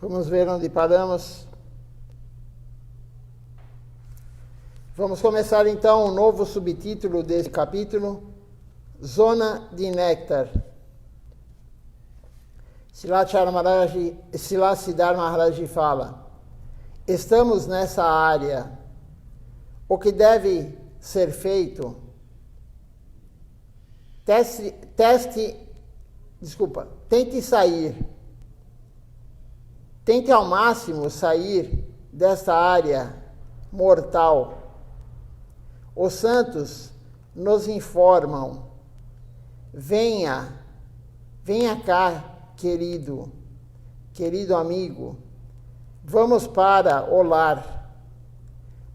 Vamos ver onde paramos. Vamos começar então um novo subtítulo desse capítulo, Zona de Néctar. Srila Siddhartha Maharaj fala: estamos nessa área. O que deve ser feito? Tente sair. Tente ao máximo sair desta área mortal. Os santos nos informam: venha cá, querido amigo, vamos para o lar.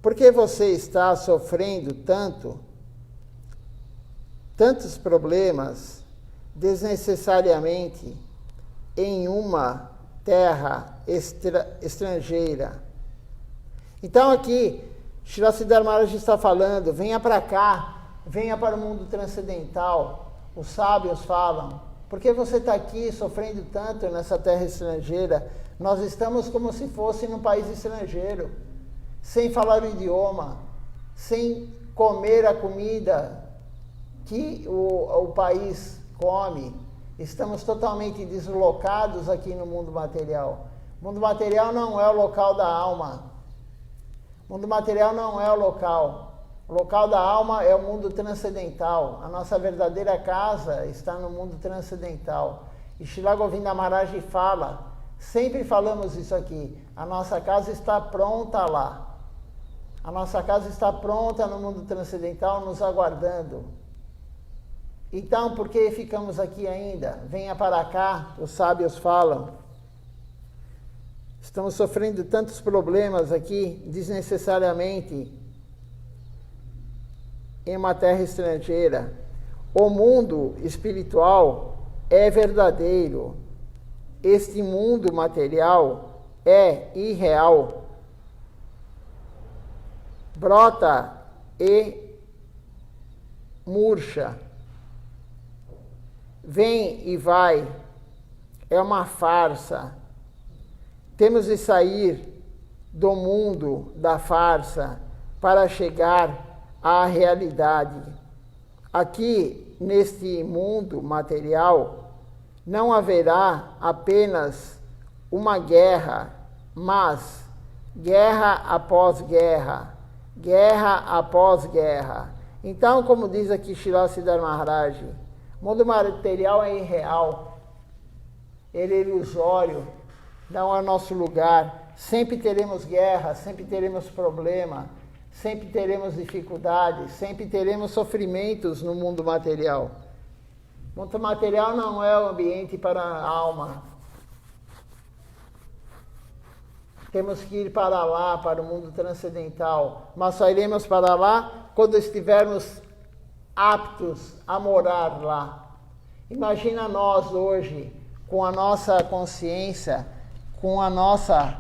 Por que você está sofrendo tantos problemas desnecessariamente em uma terra estrangeira? Então aqui Srila Siddhartha Maharaj está falando: venha para cá, venha para o mundo transcendental. Os sábios falam: por que você está aqui sofrendo tanto nessa terra estrangeira? Nós estamos como se fosse num país estrangeiro, sem falar o idioma, sem comer a comida que o país come. Estamos totalmente deslocados aqui no mundo material. O mundo material não é o local da alma. O mundo material não é o local. O local da alma é o mundo transcendental. A nossa verdadeira casa está no mundo transcendental. E Srila Govinda Maharaj fala, sempre falamos isso aqui, a nossa casa está pronta lá. A nossa casa está pronta no mundo transcendental, nos aguardando. Então, por que ficamos aqui ainda? Venha para cá, os sábios falam. Estamos sofrendo tantos problemas aqui, desnecessariamente, em uma terra estrangeira. O mundo espiritual é verdadeiro. Este mundo material é irreal. Brota e murcha. Vem e vai. É uma farsa. Temos de sair do mundo da farsa para chegar à realidade. Aqui, neste mundo material, não haverá apenas uma guerra, mas guerra após guerra, guerra após guerra. Então, como diz aqui Srila Siddhartha Maharaj, o mundo material é irreal, ele é ilusório, não é nosso lugar. Sempre teremos guerra, sempre teremos problema, sempre teremos dificuldades, sempre teremos sofrimentos no mundo material. O mundo material não é o ambiente para a alma. Temos que ir para lá, para o mundo transcendental, mas só iremos para lá quando estivermos aptos a morar lá. Imagina nós hoje, com a nossa consciência, com a nossa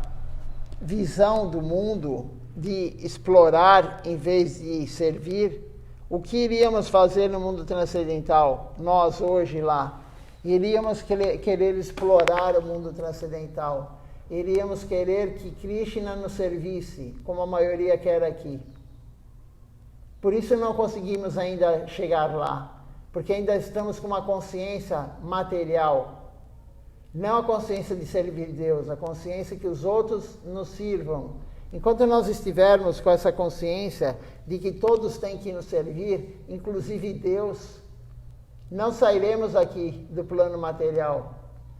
visão do mundo, de explorar em vez de servir, o que iríamos fazer no mundo transcendental? Nós hoje lá, iríamos querer explorar o mundo transcendental. Iríamos querer que Krishna nos servisse, como a maioria quer aqui. Por isso não conseguimos ainda chegar lá, porque ainda estamos com uma consciência material. Não a consciência de servir Deus, a consciência que os outros nos sirvam. Enquanto nós estivermos com essa consciência de que todos têm que nos servir, inclusive Deus, não sairemos aqui do plano material.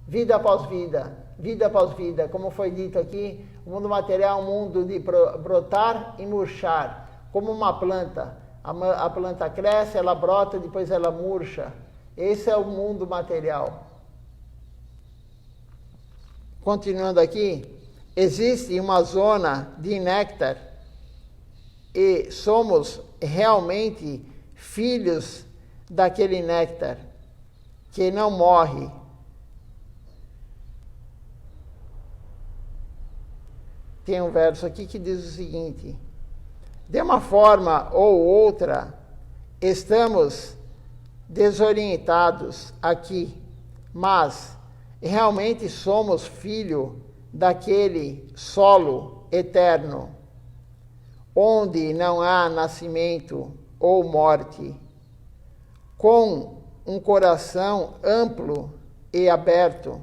Vida após vida, como foi dito aqui, o mundo material é um mundo de brotar e murchar, como uma planta. A planta cresce, ela brota, depois ela murcha. Esse é o mundo material. Continuando aqui, existe uma zona de néctar e somos realmente filhos daquele néctar que não morre. Tem um verso aqui que diz o seguinte: de uma forma ou outra, estamos desorientados aqui, mas realmente somos filho daquele solo eterno, onde não há nascimento ou morte, com um coração amplo e aberto.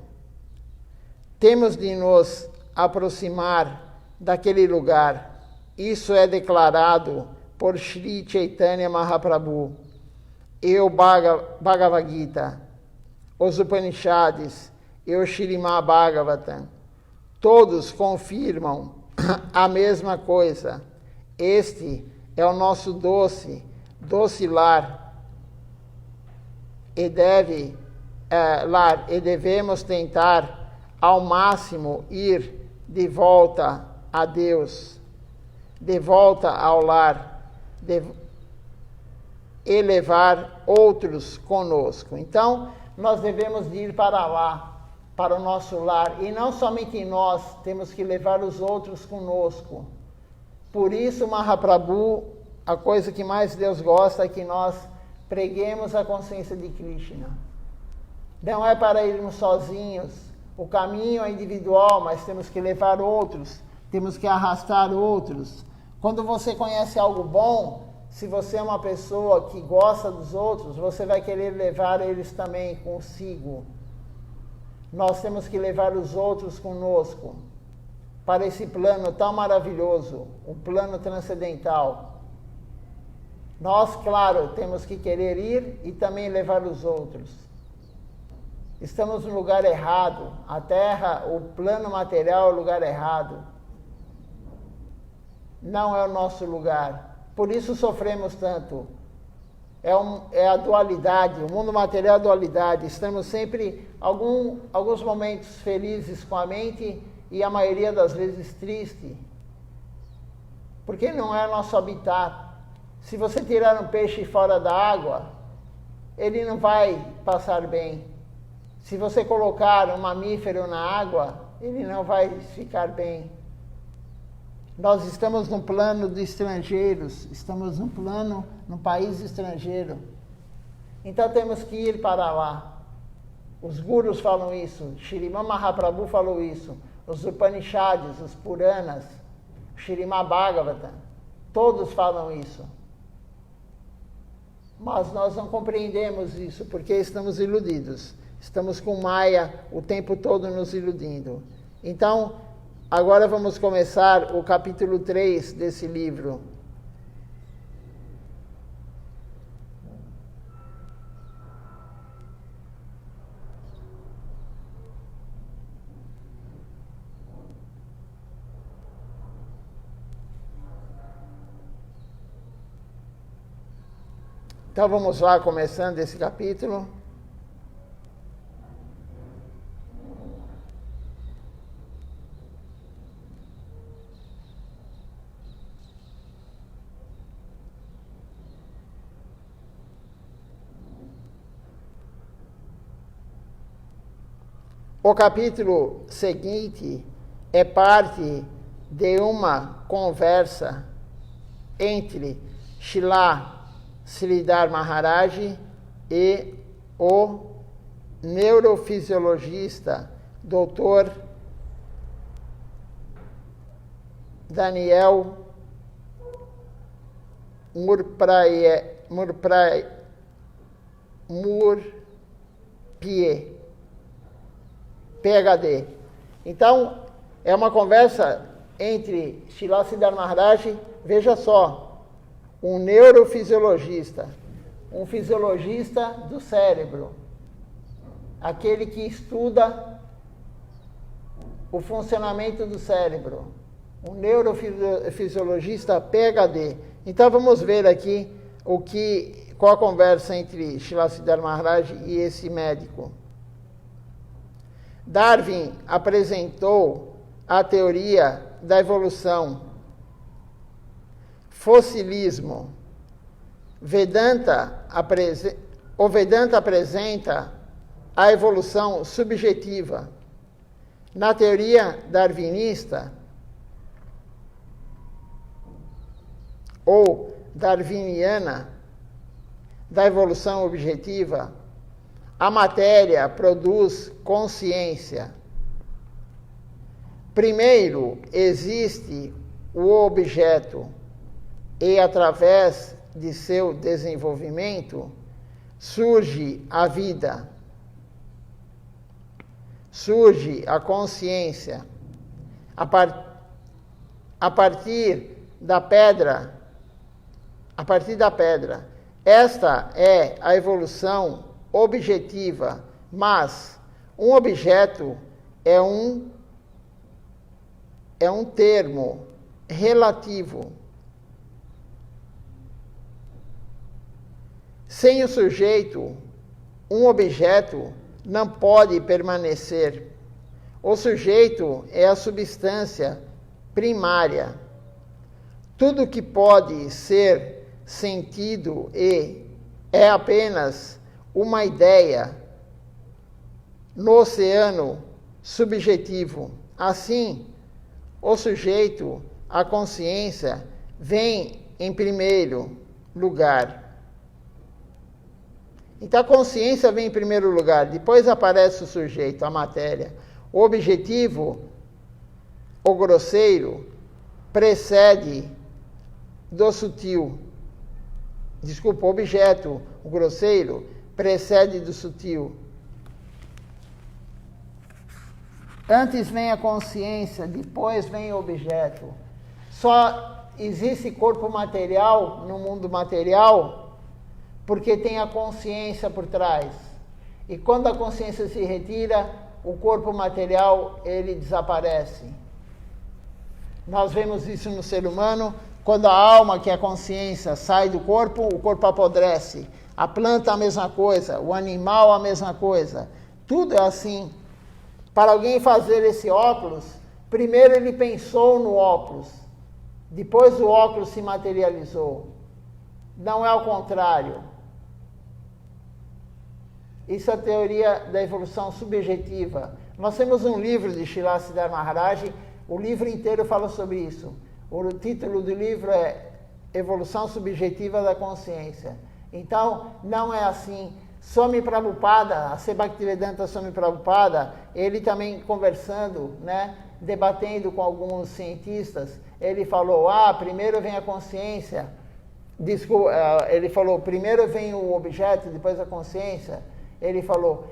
Temos de nos aproximar daquele lugar. Isso é declarado por Sri Chaitanya Mahaprabhu e o Bhagavad Gita, os Upanishads e o Śrīmad Bhagavatam. Todos confirmam a mesma coisa. Este é o nosso doce lar e devemos tentar ao máximo ir de volta a Deus, de volta ao lar, e levar outros conosco. Então, nós devemos ir para lá, para o nosso lar, e não somente nós, temos que levar os outros conosco. Por isso, Mahaprabhu, a coisa que mais Deus gosta é que nós preguemos a consciência de Krishna. Não é para irmos sozinhos, o caminho é individual, mas temos que levar outros, temos que arrastar outros. Quando você conhece algo bom, se você é uma pessoa que gosta dos outros, você vai querer levar eles também consigo. Nós temos que levar os outros conosco para esse plano tão maravilhoso, o plano transcendental. Nós, claro, temos que querer ir e também levar os outros. Estamos no lugar errado. A Terra, o plano material é o lugar errado. Não é o nosso lugar. Por isso sofremos tanto. É a dualidade, o mundo material é a dualidade. Estamos sempre, alguns momentos felizes com a mente e a maioria das vezes triste. Porque não é nosso habitat. Se você tirar um peixe fora da água, ele não vai passar bem. Se você colocar um mamífero na água, ele não vai ficar bem. Nós estamos num plano de estrangeiros, estamos num país estrangeiro. Então temos que ir para lá. Os gurus falam isso, Śrīmad Mahaprabhu falou isso, os Upanishads, os Puranas, Śrīmad Bhagavatam, todos falam isso. Mas nós não compreendemos isso porque estamos iludidos. Estamos com Maya o tempo todo nos iludindo. Então, agora vamos começar o capítulo 3 desse livro. Então vamos lá, começando esse capítulo. O capítulo seguinte é parte de uma conversa entre Srila Sridhar Maharaj e o neurofisiologista Dr. Daniel Murpie, PhD. Então, é uma conversa entre Srila Sridhar Maharaj, veja só, um neurofisiologista, um fisiologista do cérebro, aquele que estuda o funcionamento do cérebro, um neurofisiologista PhD. Então vamos ver aqui qual a conversa entre Srila Sridhar Maharaj e esse médico. Darwin apresentou a teoria da evolução. Fossilismo. O Vedanta apresenta a evolução subjetiva. Na teoria darwinista, ou darwiniana, da evolução objetiva, a matéria produz consciência. Primeiro existe o objeto e, através de seu desenvolvimento, surge a vida, surge a consciência. A partir da pedra, esta é a evolução objetiva, mas um objeto é um termo relativo. Sem o sujeito, um objeto não pode permanecer. O sujeito é a substância primária. Tudo que pode ser sentido é apenas uma ideia no oceano subjetivo. Assim, o sujeito, a consciência, vem em primeiro lugar. Então a consciência vem em primeiro lugar, depois aparece o sujeito, a matéria. O objetivo, o grosseiro, precede do sutil. Desculpa, o objeto, o grosseiro, precede do sutil. Antes vem a consciência, depois vem o objeto. Só existe corpo material no mundo material porque tem a consciência por trás. E quando a consciência se retira, o corpo material, ele desaparece. Nós vemos isso no ser humano, quando a alma, que é a consciência, sai do corpo, o corpo apodrece. A planta a mesma coisa, o animal a mesma coisa. Tudo é assim. Para alguém fazer esse óculos, primeiro ele pensou no óculos, depois o óculos se materializou. Não é ao contrário. Isso é a teoria da evolução subjetiva. Nós temos um livro de Srila Siddhar Maharaj, o livro inteiro fala sobre isso. O título do livro é Evolução Subjetiva da Consciência. Então, não é assim. Swami Prabhupada, a C. Bhaktivedanta Swami Prabhupada, ele também conversando, né, debatendo com alguns cientistas, ele falou, primeiro vem a consciência, ele falou, primeiro vem o objeto, depois a consciência. Ele falou,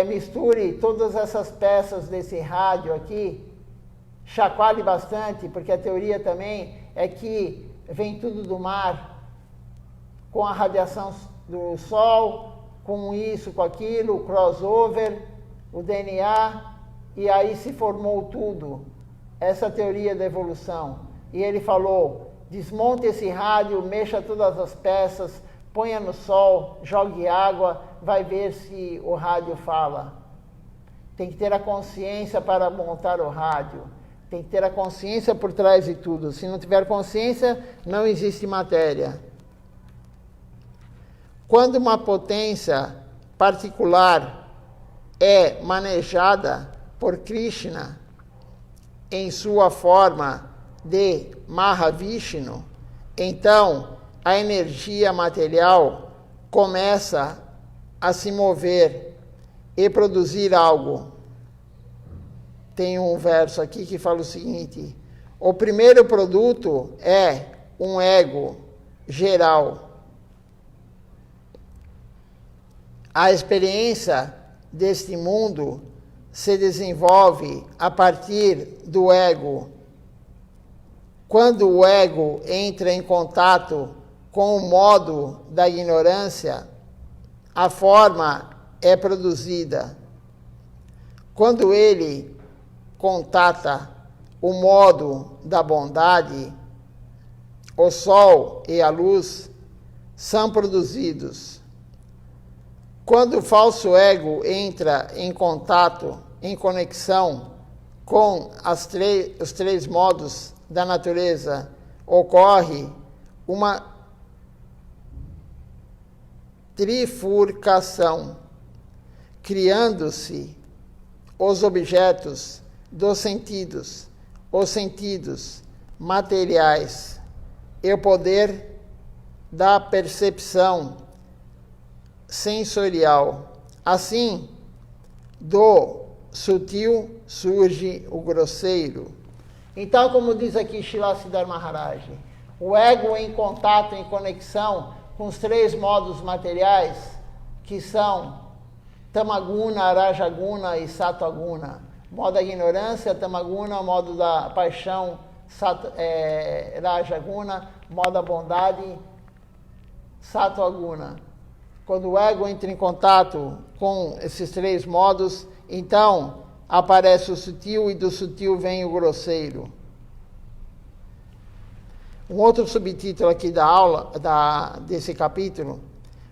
misture todas essas peças desse rádio aqui, chacoalhe bastante, porque a teoria também é que vem tudo do mar, com a radiação do sol, com isso, com aquilo, o crossover, o DNA, e aí se formou tudo. Essa teoria da evolução. E ele falou, desmonte esse rádio, mexa todas as peças, ponha no sol, jogue água, vai ver se o rádio fala. Tem que ter a consciência para montar o rádio. Tem que ter a consciência por trás de tudo. Se não tiver consciência, não existe matéria. Quando uma potência particular é manejada por Krishna em sua forma de Mahavishnu, então a energia material começa a se mover e produzir algo. Tem um verso aqui que fala o seguinte: o primeiro produto é um ego geral. A experiência deste mundo se desenvolve a partir do ego. Quando o ego entra em contato com o modo da ignorância, a forma é produzida. Quando ele contata o modo da bondade, o sol e a luz são produzidos. Quando o falso ego entra em contato, em conexão com os três modos da natureza, ocorre uma trifurcação, criando-se os objetos dos sentidos, os sentidos materiais e o poder da percepção sensorial. Assim, do sutil surge o grosseiro. Então, como diz aqui Srila Siddhar Maharaj, o ego em contato, em conexão com os três modos materiais, que são Tamaguna, Rajaguna e Sattvaguna. Modo da ignorância, Tamaguna, modo da paixão, Rajaguna, modo da bondade, Sattvaguna. Quando o ego entra em contato com esses três modos, então aparece o sutil e do sutil vem o grosseiro. Um outro subtítulo aqui da aula, desse capítulo,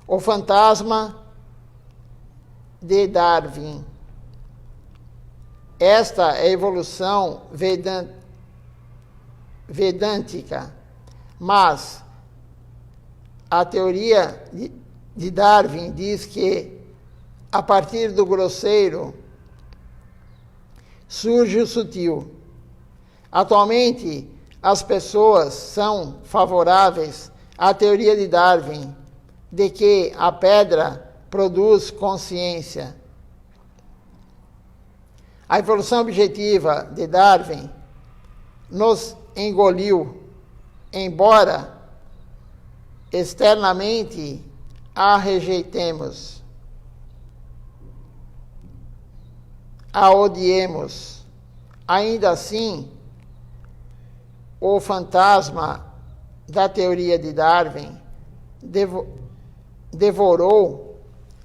o fantasma de Darwin. Esta é a evolução vedântica, mas a teoria de Darwin diz que a partir do grosseiro surge o sutil. Atualmente, as pessoas são favoráveis à teoria de Darwin de que a pedra produz consciência. A evolução objetiva de Darwin nos engoliu, embora externamente a rejeitemos, a odiemos. Ainda assim, o fantasma da teoria de Darwin devorou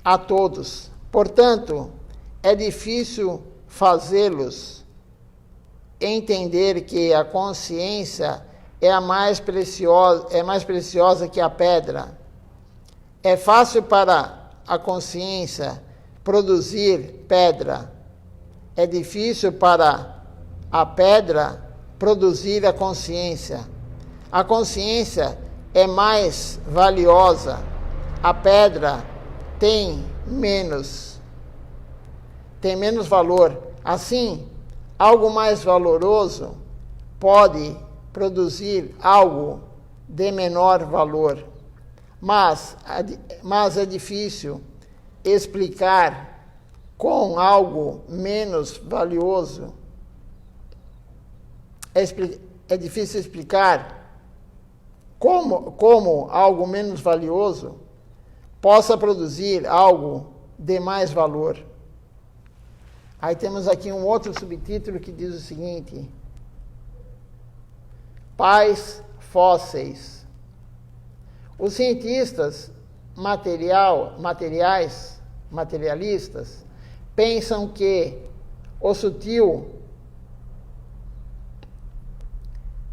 a todos. Portanto, é difícil fazê-los entender que a consciência é mais preciosa que a pedra. É fácil para a consciência produzir pedra. É difícil para a pedra produzir a consciência. A consciência é mais valiosa. A pedra tem menos valor. Assim, algo mais valoroso pode produzir algo de menor valor. Mas é difícil explicar com algo menos valioso. É difícil explicar como algo menos valioso possa produzir algo de mais valor. Aí temos aqui um outro subtítulo que diz o seguinte: Pais fósseis. Os cientistas materialistas, pensam que o sutil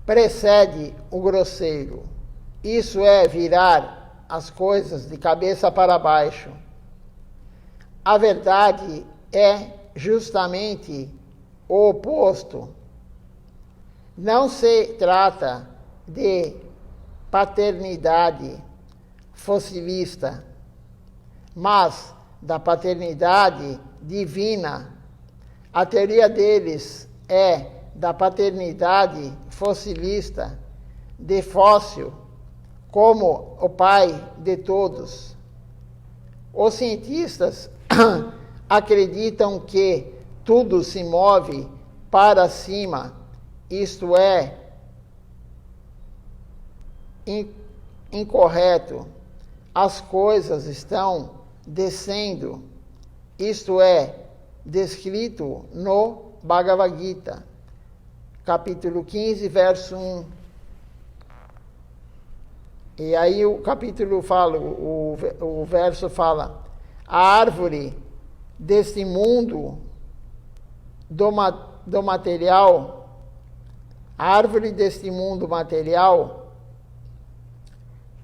precede o grosseiro. Isso é virar as coisas de cabeça para baixo. A verdade é justamente o oposto. Não se trata de paternidade fossilista, mas da paternidade divina. A teoria deles é da paternidade fossilista, de fóssil, como o pai de todos. Os cientistas acreditam que tudo se move para cima, isto é, incorreto. As coisas estão descendo, isto é, descrito no Bhagavad Gita, capítulo 15, verso 1. E aí o capítulo fala, o verso fala: a árvore deste mundo do material, a árvore deste mundo material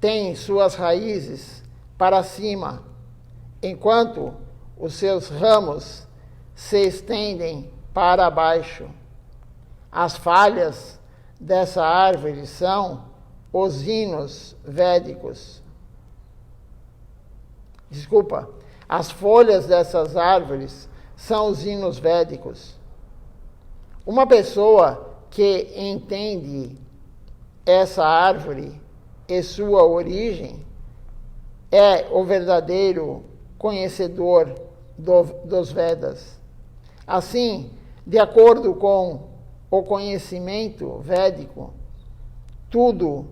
tem suas raízes para cima, enquanto os seus ramos se estendem para baixo. As falhas dessa árvore são os hinos védicos. As folhas dessas árvores são os hinos védicos. Uma pessoa que entende essa árvore e sua origem é o verdadeiro conhecedor dos Vedas. Assim, de acordo com o conhecimento védico, tudo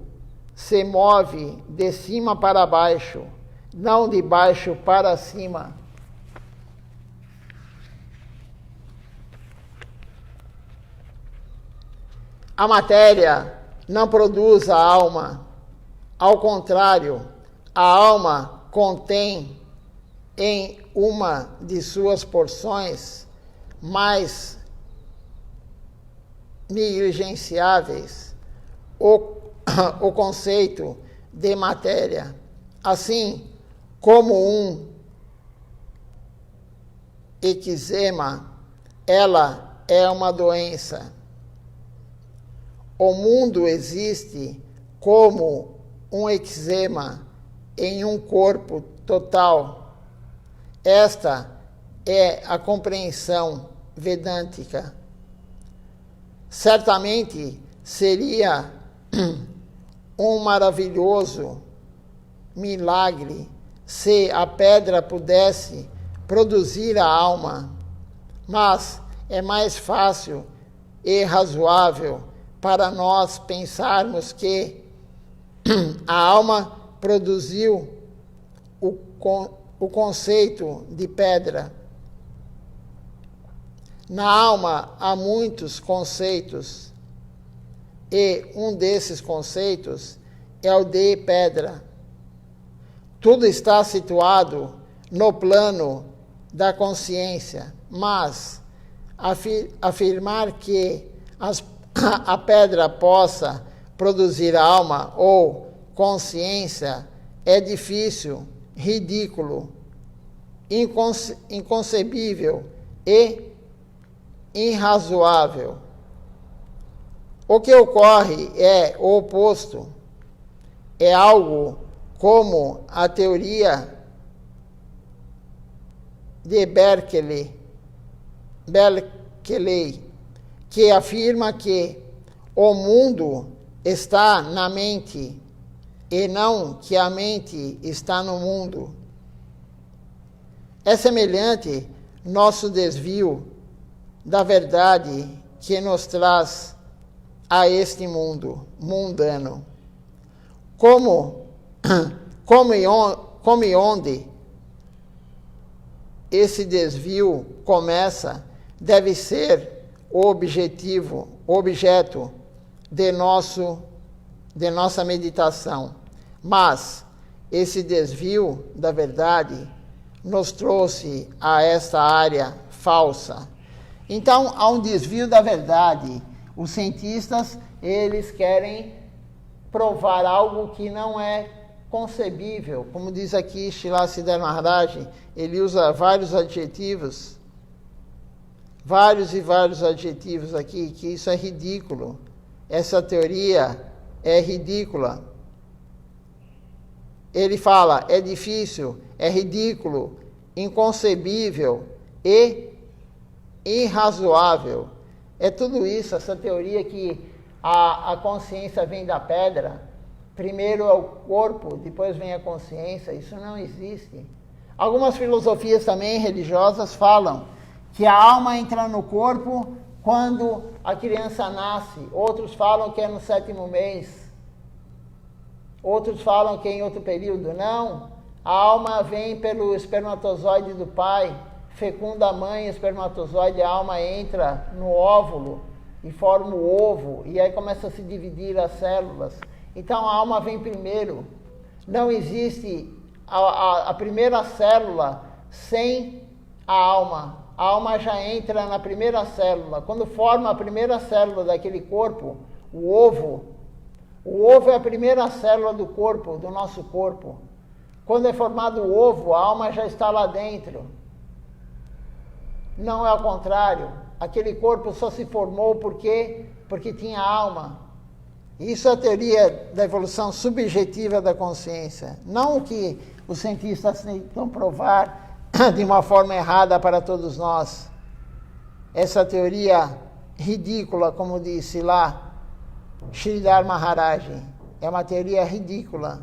se move de cima para baixo, não de baixo para cima. A matéria não produz a alma. Ao contrário, a alma contém em uma de suas porções mais negligenciáveis o conceito de matéria, assim como um eczema, ela é uma doença. O mundo existe como um eczema em um corpo total. Esta é a compreensão vedântica. Certamente seria um maravilhoso milagre se a pedra pudesse produzir a alma, mas é mais fácil e razoável para nós pensarmos que a alma produziu o conceito de pedra. Na alma há muitos conceitos, e um desses conceitos é o de pedra. Tudo está situado no plano da consciência, mas afirmar que a pedra possa produzir alma ou consciência é difícil, ridículo, inconcebível e irrazoável. O que ocorre é o oposto. É algo como a teoria de Berkeley, que afirma que o mundo está na mente e não que a mente está no mundo. É semelhante nosso desvio da verdade que nos traz a este mundo mundano. Como e onde esse desvio começa, deve ser o objeto de nossa meditação. Mas esse desvio da verdade nos trouxe a esta área falsa. Então, há um desvio da verdade. Os cientistas, eles querem provar algo que não é concebível. Como diz aqui Srila Siddhar Maharaj, ele usa vários adjetivos, vários adjetivos aqui, que isso é ridículo. Essa teoria é ridícula. Ele fala, é difícil, é ridículo, inconcebível e irrazoável. É tudo isso, essa teoria que a consciência vem da pedra, primeiro é o corpo, depois vem a consciência, isso não existe. Algumas filosofias também religiosas falam que a alma entra no corpo quando a criança nasce, outros falam que é no 7º mês, outros falam que é em outro período. Não, a alma vem pelo espermatozoide do pai, fecunda a mãe, o espermatozoide, a alma entra no óvulo e forma o ovo, e aí começa a se dividir as células. Então a alma vem primeiro. Não existe a primeira célula sem a alma. A alma já entra na primeira célula. Quando forma a primeira célula daquele corpo, o ovo é a primeira célula do corpo, do nosso corpo. Quando é formado o ovo, a alma já está lá dentro. Não é ao contrário. Aquele corpo só se formou porque tinha alma. Isso é a teoria da evolução subjetiva da consciência. Não o que os cientistas tentam provar de uma forma errada para todos nós. Essa teoria ridícula, como disse lá Sridhar Maharaj, é uma teoria ridícula.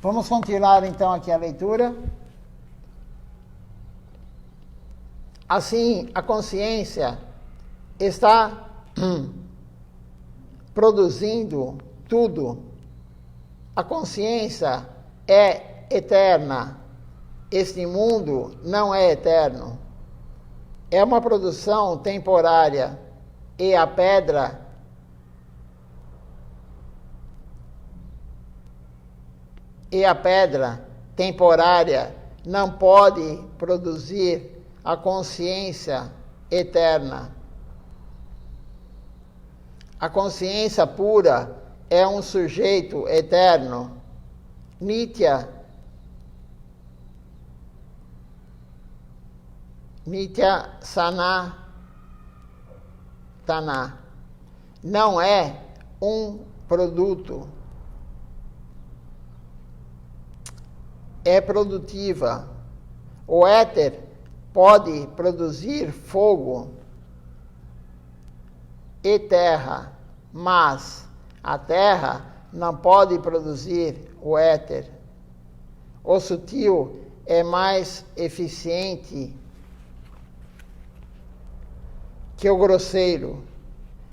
Vamos continuar então aqui a leitura. Assim, a consciência está produzindo tudo. A consciência é eterna. Este mundo não é eterno. É uma produção temporária. E a pedra temporária não pode produzir a consciência eterna. A consciência pura é um sujeito eterno. Nitya Sanatana. Não é um produto. É produtiva. O éter pode produzir fogo e terra, mas a terra não pode produzir o éter. O sutil é mais eficiente que o grosseiro.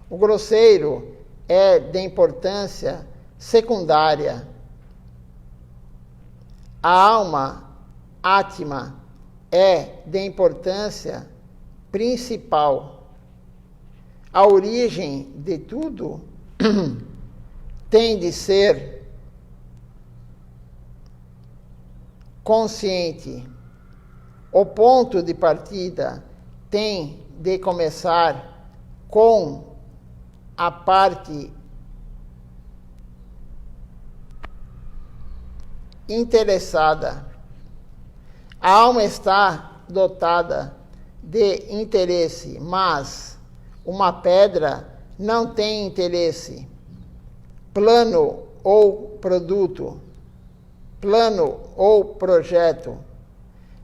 O grosseiro é de importância secundária. A alma, Atma, é de importância principal. A origem de tudo tem de ser consciente. O ponto de partida tem de começar com a parte interessada. A alma está dotada de interesse, mas uma pedra não tem interesse. Plano ou produto, plano ou projeto,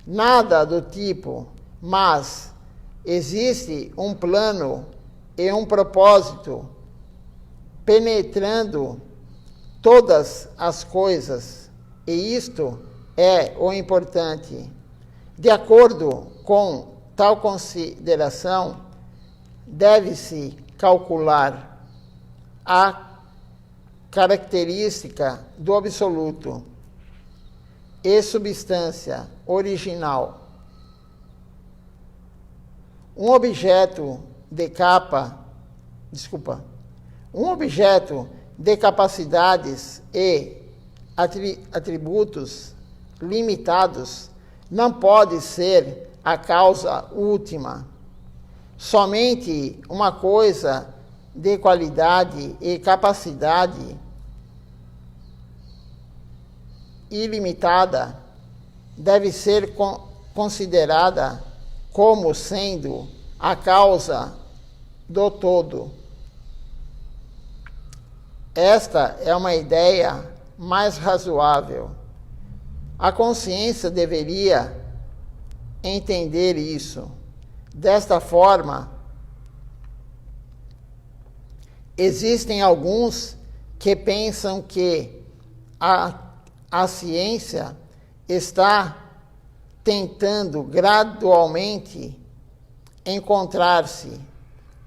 nada do tipo, mas existe um plano e um propósito penetrando todas as coisas, e isto é o importante. De acordo com tal consideração, deve-se calcular a característica do absoluto e substância original. Um objeto de capacidades e atributos limitados não pode ser a causa última. Somente uma coisa de qualidade e capacidade ilimitada deve ser considerada como sendo a causa do todo. Esta é uma ideia mais razoável. A consciência deveria entender isso. Desta forma, existem alguns que pensam que a ciência está tentando gradualmente encontrar-se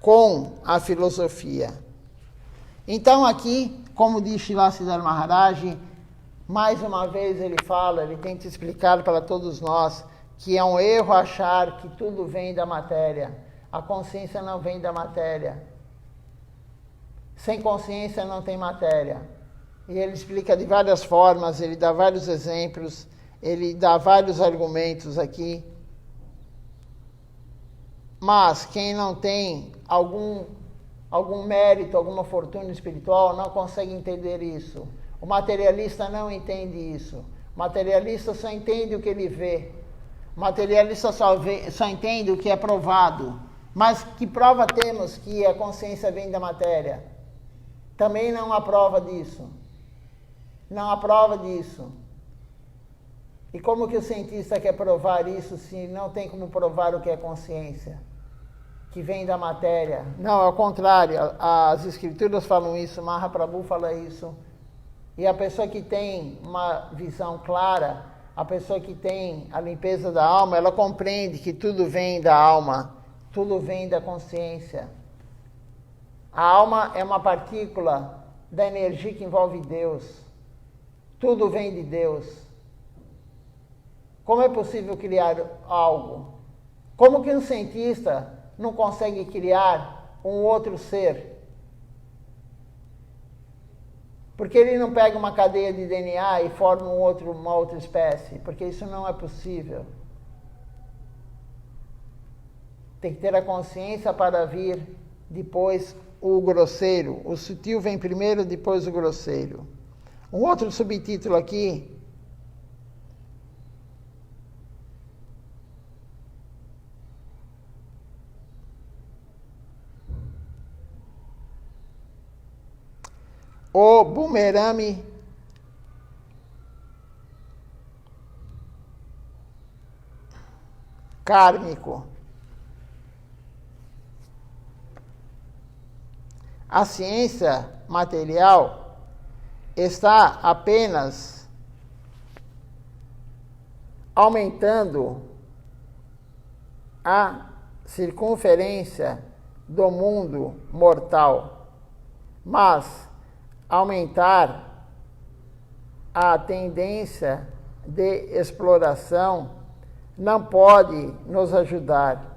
com a filosofia. Então aqui, como diz Srila Siddhar Maharaj, mais uma vez ele tenta explicar para todos nós que é um erro achar que tudo vem da matéria. A consciência não vem da matéria. Sem consciência não tem matéria. E ele explica de várias formas, ele dá vários exemplos, ele dá vários argumentos aqui. Mas quem não tem algum mérito, alguma fortuna espiritual, não consegue entender isso. O materialista não entende isso. O materialista só entende o que ele vê. O materialista só entende o que é provado. Mas que prova temos que a consciência vem da matéria? Também não há prova disso. Não há prova disso. E como que o cientista quer provar isso se não tem como provar o que é consciência? Que vem da matéria. Não, ao contrário, as escrituras falam isso, Mahaprabhu fala isso. E a pessoa que tem uma visão clara, a pessoa que tem a limpeza da alma, ela compreende que tudo vem da alma, tudo vem da consciência. A alma é uma partícula da energia que envolve Deus. Tudo vem de Deus. Como é possível criar algo? Como que um cientista não consegue criar um outro ser? Porque ele não pega uma cadeia de DNA e forma uma outra espécie? Porque isso não é possível. Tem que ter a consciência para vir depois o grosseiro. O sutil vem primeiro, depois o grosseiro. Um outro subtítulo aqui. O bumerangue kármico. A ciência material está apenas aumentando a circunferência do mundo mortal, mas aumentar a tendência de exploração não pode nos ajudar.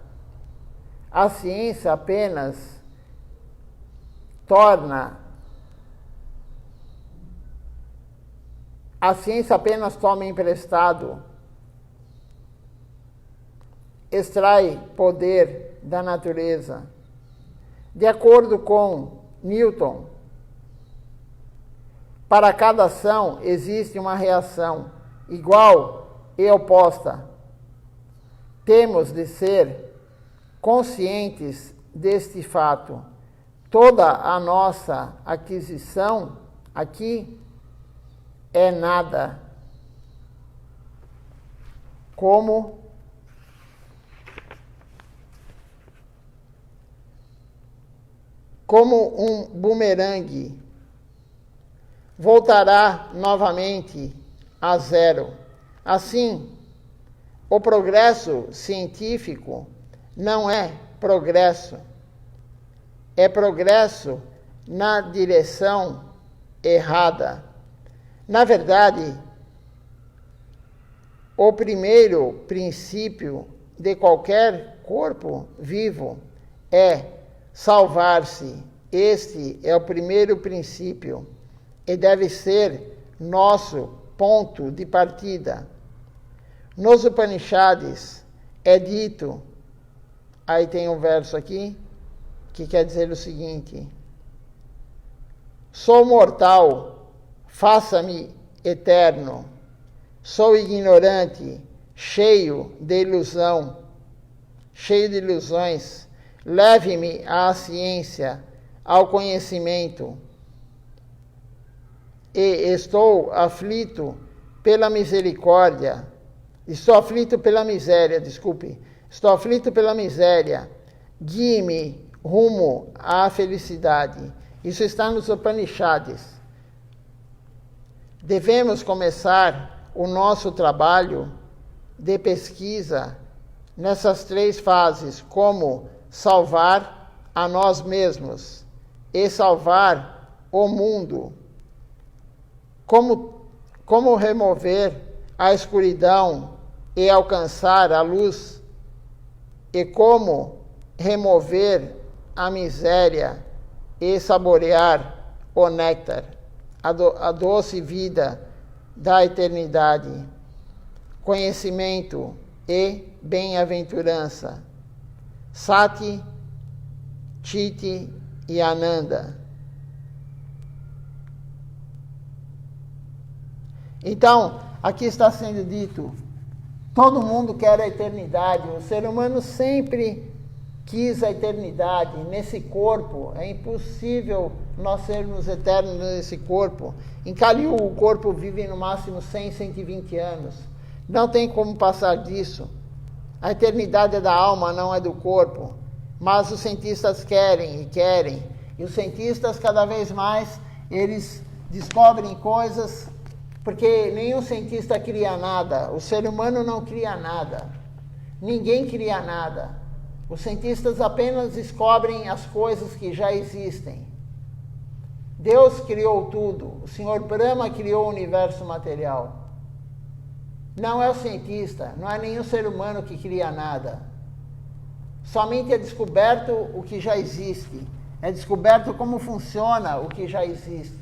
A ciência apenas toma emprestado, extrai poder da natureza. De acordo com Newton, para cada ação existe uma reação igual e oposta. Temos de ser conscientes deste fato. Toda a nossa aquisição aqui é nada. Como um bumerangue, voltará novamente a zero. Assim, o progresso científico não é progresso. É progresso na direção errada. Na verdade, o primeiro princípio de qualquer corpo vivo é salvar-se. Este é o primeiro princípio e deve ser nosso ponto de partida. Nos Upanishads é dito, aí tem um verso aqui, que quer dizer o seguinte: sou mortal, faça-me eterno. Sou ignorante, cheio de ilusão, cheio de ilusões. Leve-me à ciência, ao conhecimento. E estou aflito pela misericórdia. Estou aflito pela miséria, desculpe. Estou aflito pela miséria. Guie-me rumo à felicidade. Isso está nos Upanishads. Devemos começar o nosso trabalho de pesquisa nessas três fases, como salvar a nós mesmos e salvar o mundo. Como remover a escuridão e alcançar a luz, e como remover a miséria e saborear o néctar, a doce vida da eternidade, conhecimento e bem-aventurança, Sati, Chiti e Ananda. Então, aqui está sendo dito, todo mundo quer a eternidade, o ser humano sempre quis a eternidade. Nesse corpo, é impossível nós sermos eternos nesse corpo. Em Kali Yuga, o corpo vive no máximo 100, 120 anos. Não tem como passar disso. A eternidade é da alma, não é do corpo. Mas os cientistas querem. E os cientistas, cada vez mais, eles descobrem coisas, porque nenhum cientista cria nada, o ser humano não cria nada, ninguém cria nada. Os cientistas apenas descobrem as coisas que já existem. Deus criou tudo, o Senhor Brahma criou o universo material. Não é o cientista, não é nenhum ser humano que cria nada. Somente é descoberto o que já existe, é descoberto como funciona o que já existe.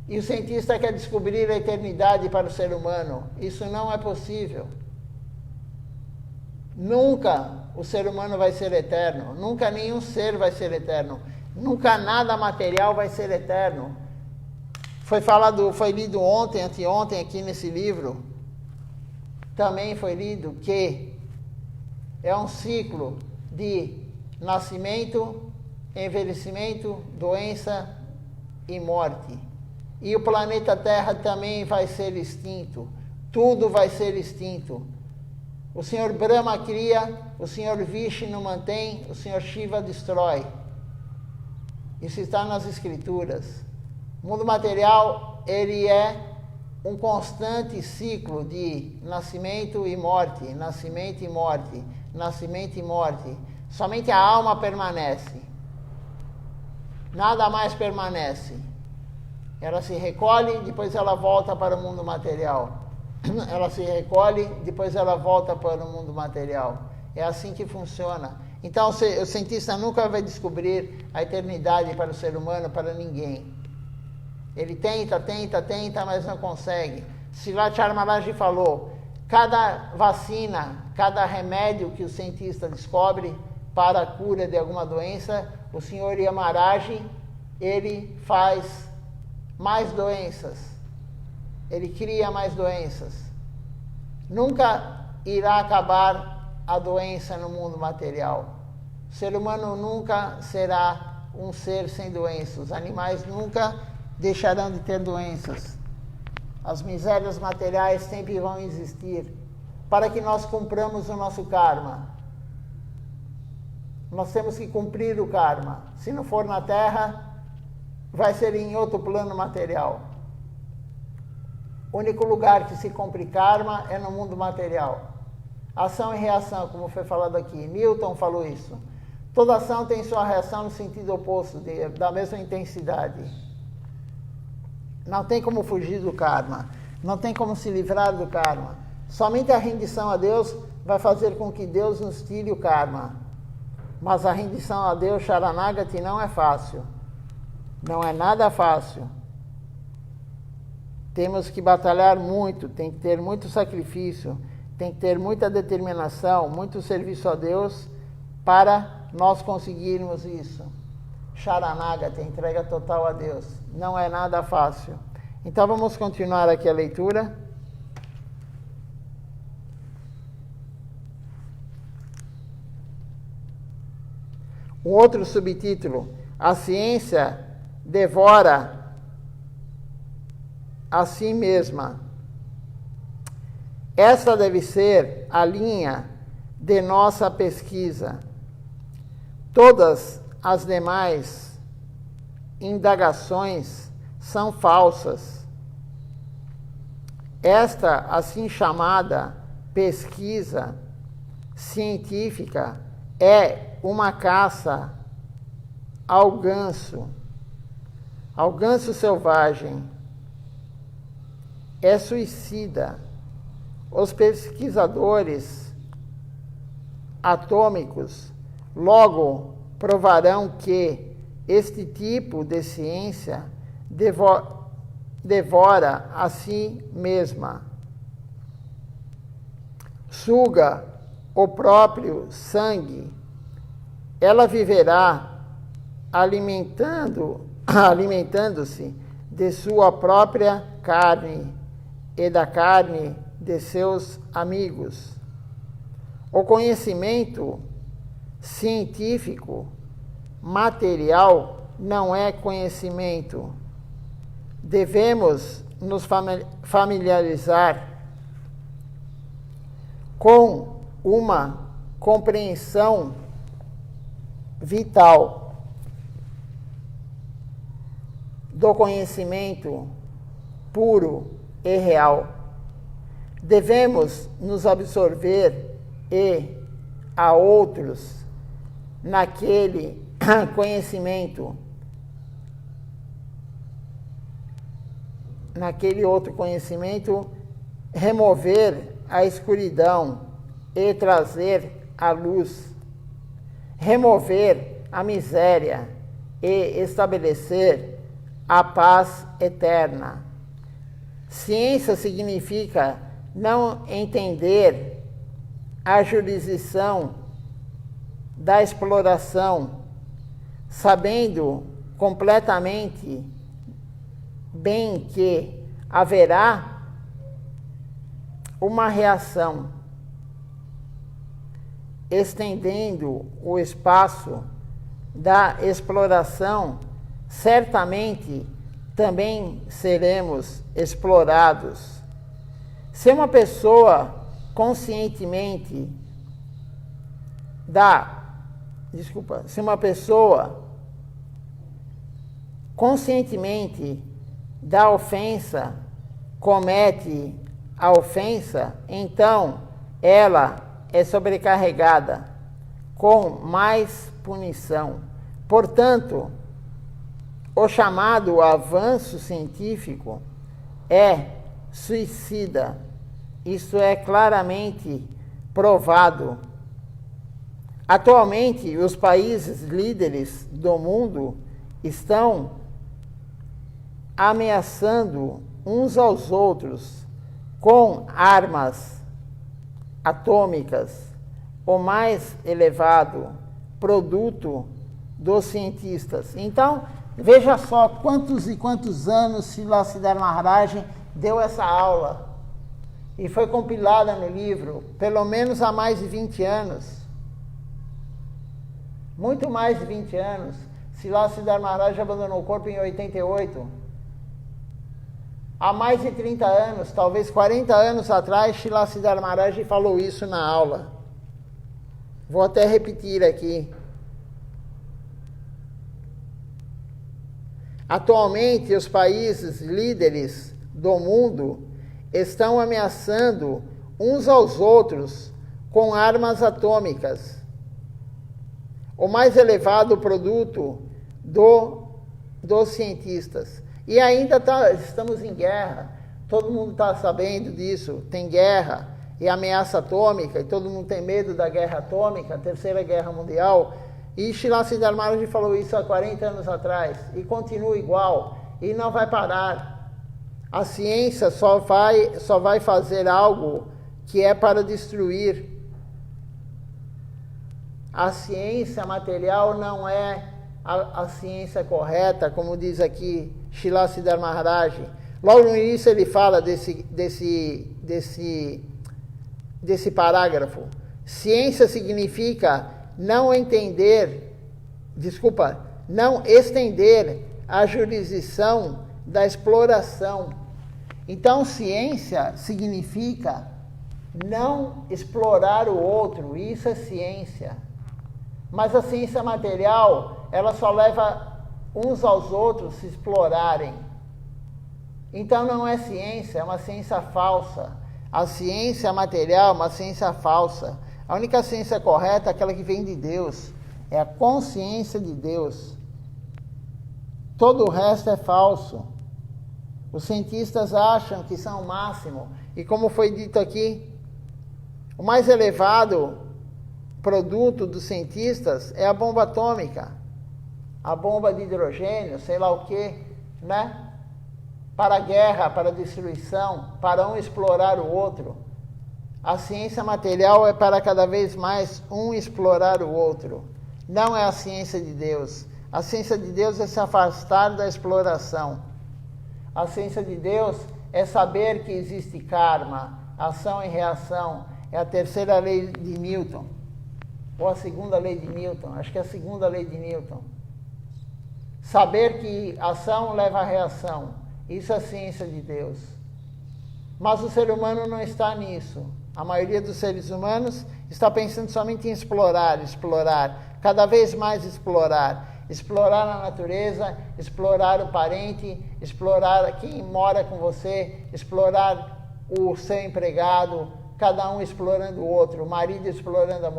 E o cientista quer descobrir a eternidade para o ser humano. Isso não é possível. Nunca o ser humano vai ser eterno. Nunca nenhum ser vai ser eterno. Nunca nada material vai ser eterno. Foi lido ontem, anteontem, aqui nesse livro. Também foi lido que é um ciclo de nascimento, envelhecimento, doença e morte. E o planeta Terra também vai ser extinto. Tudo vai ser extinto. O Senhor Brahma cria, o Senhor Vishnu mantém, o Senhor Shiva destrói. Isso está nas Escrituras. O mundo material, ele é um constante ciclo de nascimento e morte, nascimento e morte, nascimento e morte. Somente a alma permanece. Nada mais permanece. Ela se recolhe, depois ela volta para o mundo material. Ela se recolhe, depois ela volta para o mundo material. É assim que funciona. Então, o cientista nunca vai descobrir a eternidade para o ser humano, para ninguém. Ele tenta, mas não consegue. Srila Maharaj falou, cada vacina, cada remédio que o cientista descobre para a cura de alguma doença, o Senhor Yamaraj, ele faz mais doenças. Ele cria mais doenças. Nunca irá acabar a doença no mundo material. O ser humano nunca será um ser sem doenças. Os animais nunca deixarão de ter doenças. As misérias materiais sempre vão existir para que nós cumpramos o nosso karma. Nós temos que cumprir o karma. Se não for na Terra, vai ser em outro plano material. O único lugar que se cumpre karma é no mundo material. Ação e reação, como foi falado aqui. Newton falou isso. Toda ação tem sua reação no sentido oposto, da mesma intensidade. Não tem como fugir do karma. Não tem como se livrar do karma. Somente a rendição a Deus vai fazer com que Deus nos tire o karma. Mas a rendição a Deus, Sharanagati, não é fácil. Não é nada fácil. Temos que batalhar muito, tem que ter muito sacrifício, tem que ter muita determinação, muito serviço a Deus para nós conseguirmos isso. Sharanagati, entrega total a Deus. Não é nada fácil. Então vamos continuar aqui a leitura. Um outro subtítulo: a ciência devora a si mesma. Essa deve ser a linha de nossa pesquisa. Todas as demais indagações são falsas. Esta assim chamada pesquisa científica é uma caça ao ganso selvagem. É suicida. Os pesquisadores atômicos logo provarão que este tipo de ciência devora a si mesma. Suga o próprio sangue. Ela viverá alimentando-se de sua própria carne e da carne de seus amigos. O conhecimento científico material não é conhecimento. Devemos nos familiarizar com uma compreensão vital. do conhecimento puro e real. Devemos nos absorver a outros naquele conhecimento, naquele outro conhecimento, remover a escuridão e trazer a luz, remover a miséria e estabelecer a paz eterna. Ciência significa não entender a jurisdição da exploração, sabendo completamente bem que haverá uma reação, estendendo o espaço da exploração, certamente também seremos explorados. Se uma pessoa conscientemente se uma pessoa conscientemente da ofensa comete a ofensa, então ela é sobrecarregada com mais punição. Portanto, o chamado avanço científico é suicida. Isso é claramente provado. Atualmente, os países líderes do mundo estão ameaçando uns aos outros com armas atômicas, o mais elevado produto dos cientistas. Então, veja só quantos e quantos anos Srila Siddhartha Maharaj deu essa aula. E foi compilada no livro, pelo menos há mais de 20 anos. Muito mais de 20 anos. Srila Siddhartha Maharaj abandonou o corpo em 88. Há mais de 30 anos, talvez 40 anos atrás, Srila Siddhartha Maharaj falou isso na aula. Vou até repetir aqui. Atualmente, os países líderes do mundo estão ameaçando uns aos outros com armas atômicas, o mais elevado produto dos cientistas. E ainda estamos em guerra, todo mundo está sabendo disso, tem guerra e ameaça atômica, e todo mundo tem medo da guerra atômica, a Terceira Guerra Mundial. E Srila Siddhartha Maharaj falou isso há 40 anos atrás, e continua igual, e não vai parar. A ciência só vai fazer algo que é para destruir. A ciência material não é a ciência correta, como diz aqui Srila Siddhartha Maharaj. Logo no início ele fala desse parágrafo. Ciência significa não estender a jurisdição da exploração. Então, ciência significa não explorar o outro, isso é ciência. Mas a ciência material, ela só leva uns aos outros se explorarem. Então não é ciência, é uma ciência falsa. A ciência material é uma ciência falsa. A única ciência correta é aquela que vem de Deus, é a consciência de Deus. Todo o resto é falso. Os cientistas acham que são o máximo. E como foi dito aqui, o mais elevado produto dos cientistas é a bomba atômica. A bomba de hidrogênio, sei lá o quê, né? Para a guerra, para a destruição, para um explorar o outro. A ciência material é para cada vez mais um explorar o outro. Não é a ciência de Deus. A ciência de Deus é se afastar da exploração. A ciência de Deus é saber que existe karma, ação e reação. É a terceira lei de Newton. Ou a segunda lei de Newton. Acho que é a segunda lei de Newton. Saber que ação leva a reação. Isso é a ciência de Deus. Mas o ser humano não está nisso. A maioria dos seres humanos está pensando somente em explorar, cada vez mais explorar. explorar a natureza, explorar o parente, explorar quem mora com você, explorar o seu empregado, cada um explorando o outro, o marido explorando a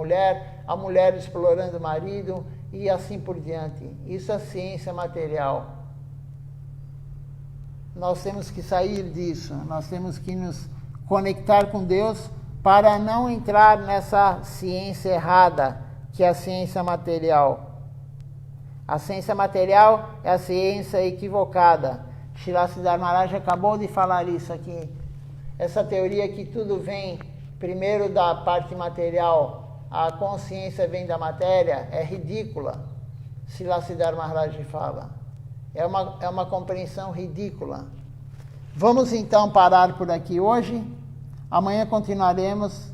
mulher explorando o marido e assim por diante. Isso é ciência material. Nós temos que sair disso, nós temos que nos conectar com Deus para não entrar nessa ciência errada, que é a ciência material. A ciência material é a ciência equivocada. Srila Siddhartha Maharaj acabou de falar isso aqui. Essa teoria que tudo vem primeiro da parte material, a consciência vem da matéria, é ridícula. Srila Siddhartha Maharaj fala. É uma compreensão ridícula. Vamos então parar por aqui hoje. Amanhã continuaremos.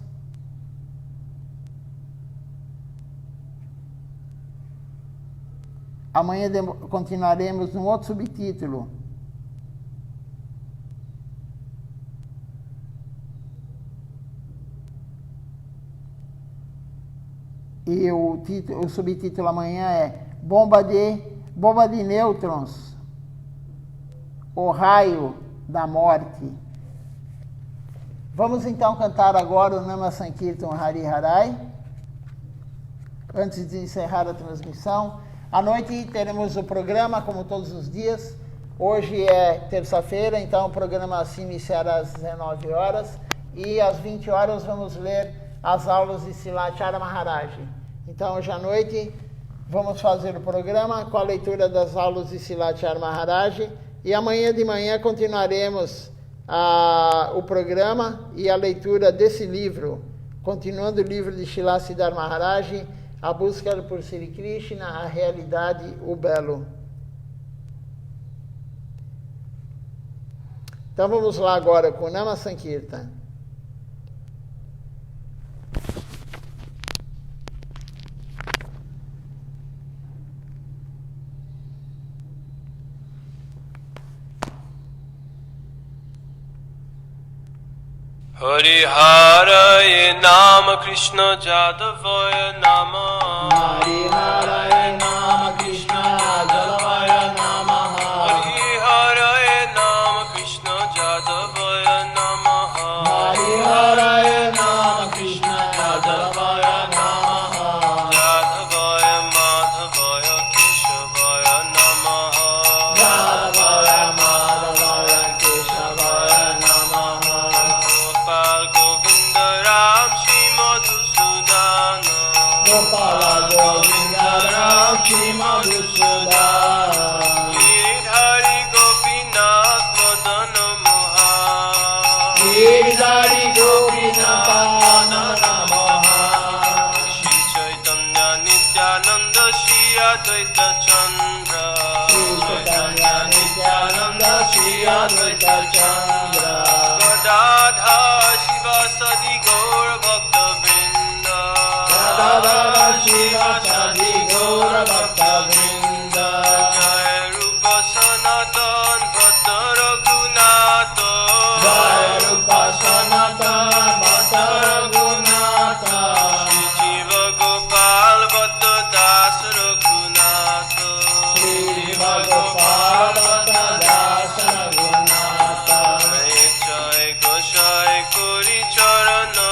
Amanhã continuaremos num outro subtítulo. E o subtítulo amanhã é Bomba de nêutrons, o raio da morte. Vamos então cantar agora o Nama Sankirtan Hari Harai, antes de encerrar a transmissão. À noite teremos o programa, como todos os dias. Hoje é terça-feira, então o programa se iniciará às 19 horas. E às 20 horas vamos ler as aulas de Silacharya Maharaj. Então hoje à noite vamos fazer o programa com a leitura das aulas de Silacharya Maharaj. E amanhã de manhã continuaremos o programa e a leitura desse livro, continuando o livro de Srila Siddhartha Maharaj, A Busca por Sri Krishna, a Realidade, o Belo. Então vamos lá agora com o Nama Sankirtan. Hari Hare Nama Krishna Jadavaya Nama Hari Hare Nama Krishna Jadavaya Nama Hari Hare Nama Krishna Jadavaya Nama Hari Hare Nama Krishna Jadavaya Nama Jadavaya Madhavaya Keshavaya Nama Jadavaya Madhavaya Keshavaya Nama Govinda Ram Shri Madhusudana Gopala Govinda Ram Shri Madhusudana Giridhari Gopinath Madana Mohan Giridhari Gopinath Madana Mohan Shri Chaitanya Nityananda Shri Advaita Chandra Shri Chaitanya Nityananda Shri Advaita Chandra Gadadha Shiva Sadi Gaur Bhakta Vrinda Gadadha Shiva Sadi Gaura Bhakta Vrinda Jai Rupa Sanatan Bhatta Raghunatha Jai Rupa Sanatan Bhatta Raghunatha Shri Jiva Gopal Bhatta Das Raghunatha Shri Jiva Gopal Bhatta Das Raghunatha Jai Jai Goshai Kori Charana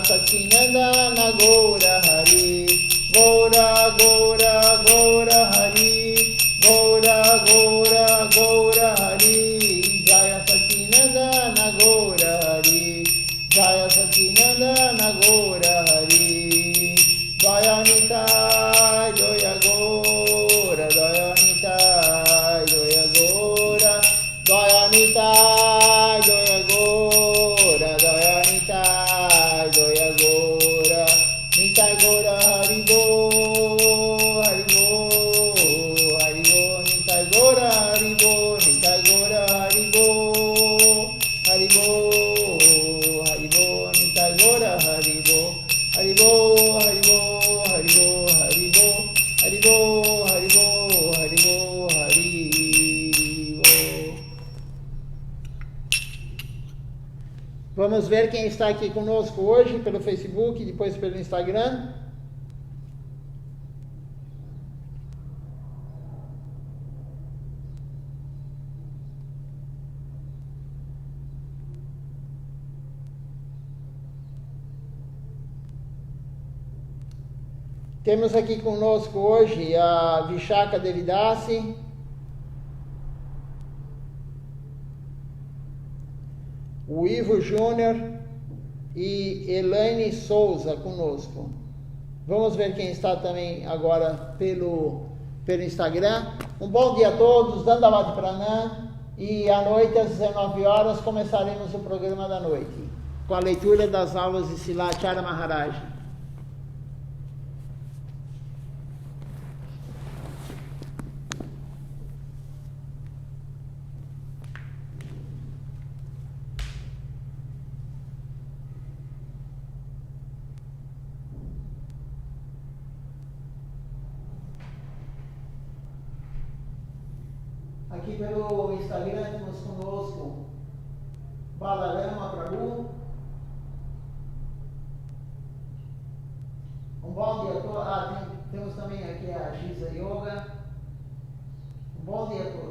Sacinandana Gaura Hari, Gaura Gaura Gaura Hari, Gaura Gaura Gaura Hari, Jaya Sacinandana Gaura Hari, Jaya Sacinandana Gaura Hari, Jaya Nitai Jaya Gaura, Jaya Nitai Jaya Gaura, Jaya Nitai Jaya Gaura, Jaya Nitai Jaya Gaura, Nitai Gaura Hari Bo, Hari Bo, Hari Bo, Nitai Gaura Hari Bo, Nitai Gaura Hari Bo, Hari Bo, Hari Bo, Nitai Gaura Hari Bo, Hari Bo, Hari Bo, Hari Bo, Hari Bo, Hari Bo, Hari Bo, Hari Bo, Hari Bo. Vamos ver quem está aqui conosco hoje pelo Facebook e depois pelo Instagram. Temos aqui conosco hoje a Vishaka Devidasi, o Ivo Júnior e Elaine Souza conosco. Vamos ver quem está também agora pelo Instagram. Um bom dia a todos, Dandavat Pranam, e à noite às 19 horas começaremos o programa da noite, com a leitura das aulas de Silacharya Maharaj. Aqui pelo Instagram temos conosco Balarama Prabhu. Um bom dia a todos. Temos também aqui a Giza Yoga. Um bom dia a todos.